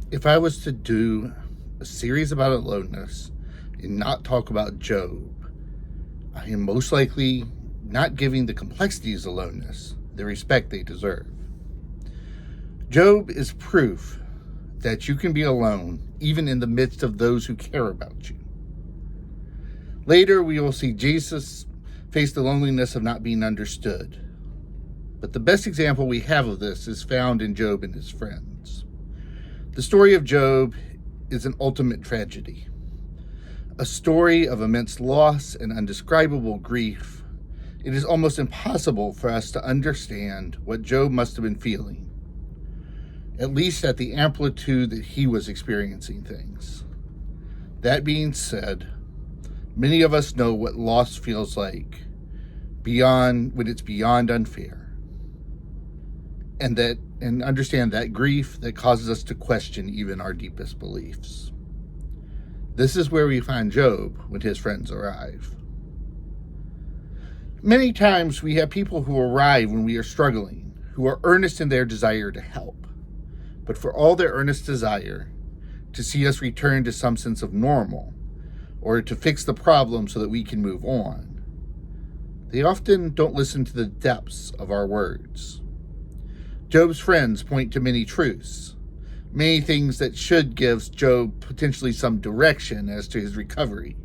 If I was to do a series about aloneness and not talk about Job, I am most likely not giving the complexities of aloneness the respect they deserve. Job is proof that you can be alone even in the midst of those who care about you. Later, we will see Jesus face the loneliness of not being understood. But the best example we have of this is found in Job and his friends. The story of Job is an ultimate tragedy, a story of immense loss and undescribable grief. It is almost impossible for us to understand what Job must have been feeling, at least at the amplitude that he was experiencing things. That being said, many of us know what loss feels like when it's beyond unfair. And understand that grief that causes us to question even our deepest beliefs. This is where we find Job when his friends arrive. Many times we have people who arrive when we are struggling, who are earnest in their desire to help, but for all their earnest desire to see us return to some sense of normal, or to fix the problem so that we can move on, they often don't listen to the depths of our words. Job's friends point to many truths, many things that should give Job potentially some direction as to his recovery.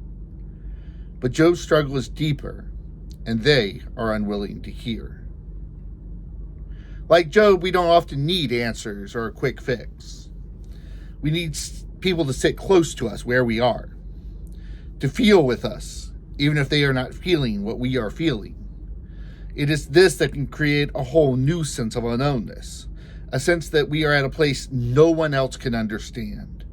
But Job's struggle is deeper, and they are unwilling to hear. Like Job, we don't often need answers or a quick fix. We need people to sit close to us where we are, to feel with us, even if they are not feeling what we are feeling. It is this that can create a whole new sense of aloneness, a sense that we are at a place no one else can understand,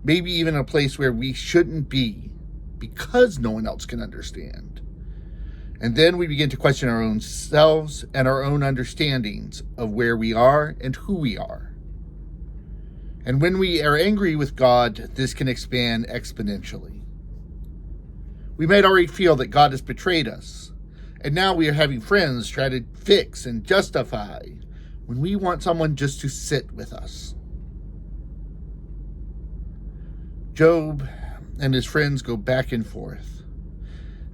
maybe even a place where we shouldn't be because no one else can understand. And then we begin to question our own selves and our own understandings of where we are and who we are. And when we are angry with God, this can expand exponentially. We might already feel that God has betrayed us, and now we are having friends try to fix and justify when we want someone just to sit with us. Job and his friends go back and forth.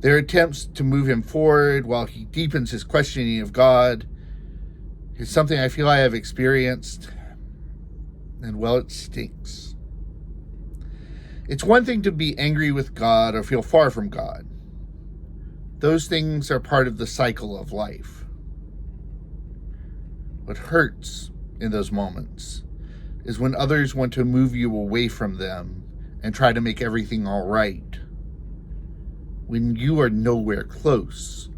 Their attempts to move him forward while he deepens his questioning of God is something I feel I have experienced, and well, it stinks. It's one thing to be angry with God or feel far from God. Those things are part of the cycle of life. What hurts in those moments is when others want to move you away from them and try to make everything all right, when you are nowhere close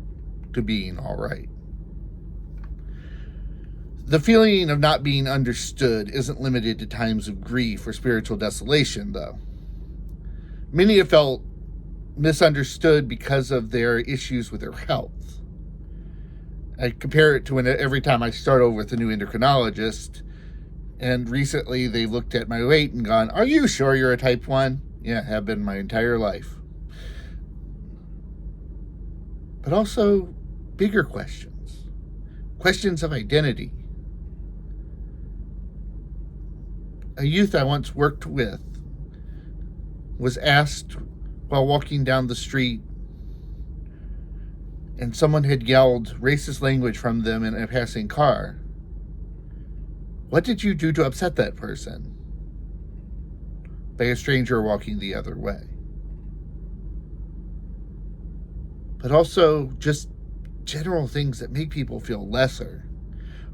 to being all right. The feeling of not being understood isn't limited to times of grief or spiritual desolation, though. Many have felt misunderstood because of their issues with their health. I compare it to every time I start over with a new endocrinologist, and recently they looked at my weight and gone, "Are you sure you're a type 1? Yeah, have been my entire life. But also bigger questions of identity. A youth I once worked with was asked while walking down the street, and someone had yelled racist language from them in a passing car. What did you do to upset that person? By a stranger walking the other way. But also just general things that make people feel lesser,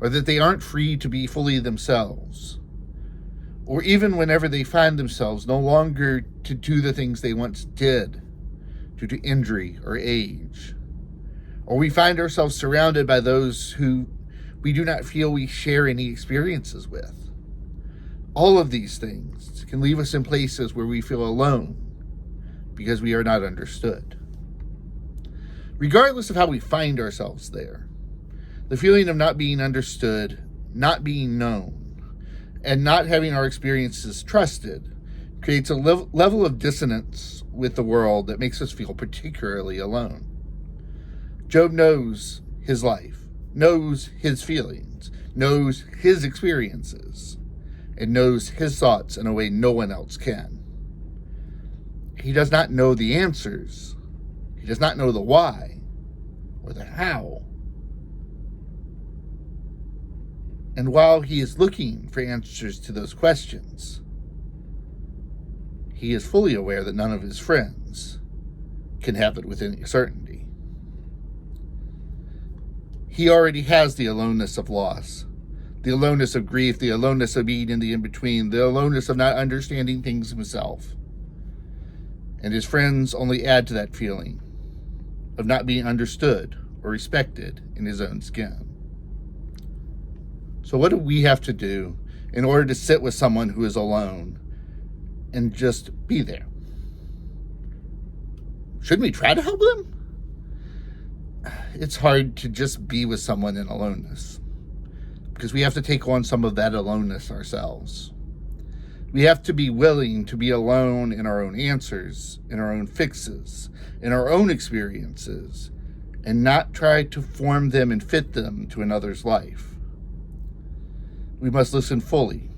or that they aren't free to be fully themselves, or even whenever they find themselves no longer to do the things they once did due to injury or age, or we find ourselves surrounded by those who we do not feel we share any experiences with. All of these things can leave us in places where we feel alone because we are not understood. Regardless of how we find ourselves there, the feeling of not being understood, not being known, and not having our experiences trusted creates a level of dissonance with the world that makes us feel particularly alone. Job knows his life, knows his feelings, knows his experiences, and knows his thoughts in a way no one else can. He does not know the answers. He does not know the why or the how. And while he is looking for answers to those questions, he is fully aware that none of his friends can have it with any certainty. He already has the aloneness of loss, the aloneness of grief, the aloneness of being in the in-between, the aloneness of not understanding things himself. And his friends only add to that feeling of not being understood or respected in his own skin. So what do we have to do in order to sit with someone who is alone and just be there? Shouldn't we try to help them? It's hard to just be with someone in aloneness because we have to take on some of that aloneness ourselves. We have to be willing to be alone in our own answers, in our own fixes, in our own experiences, and not try to form them and fit them to another's life. We must listen fully,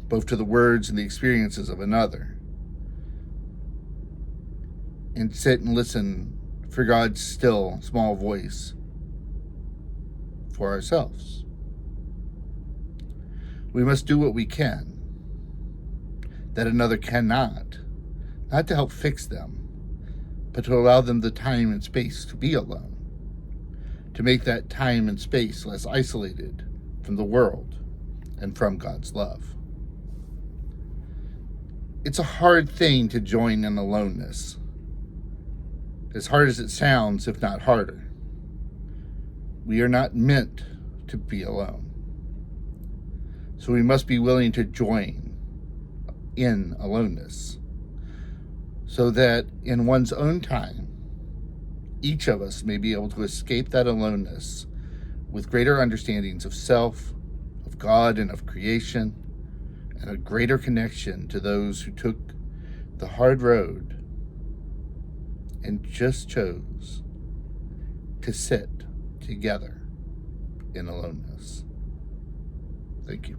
both to the words and the experiences of another, and sit and listen for God's still, small voice for ourselves. We must do what we can that another cannot, not to help fix them, but to allow them the time and space to be alone, to make that time and space less isolated from the world and from God's love. It's a hard thing to join in aloneness, as hard as it sounds, if not harder. We are not meant to be alone. So we must be willing to join in aloneness, so that in one's own time, each of us may be able to escape that aloneness with greater understandings of self, of God, and of creation, and a greater connection to those who took the hard road and just chose to sit together in aloneness. Thank you.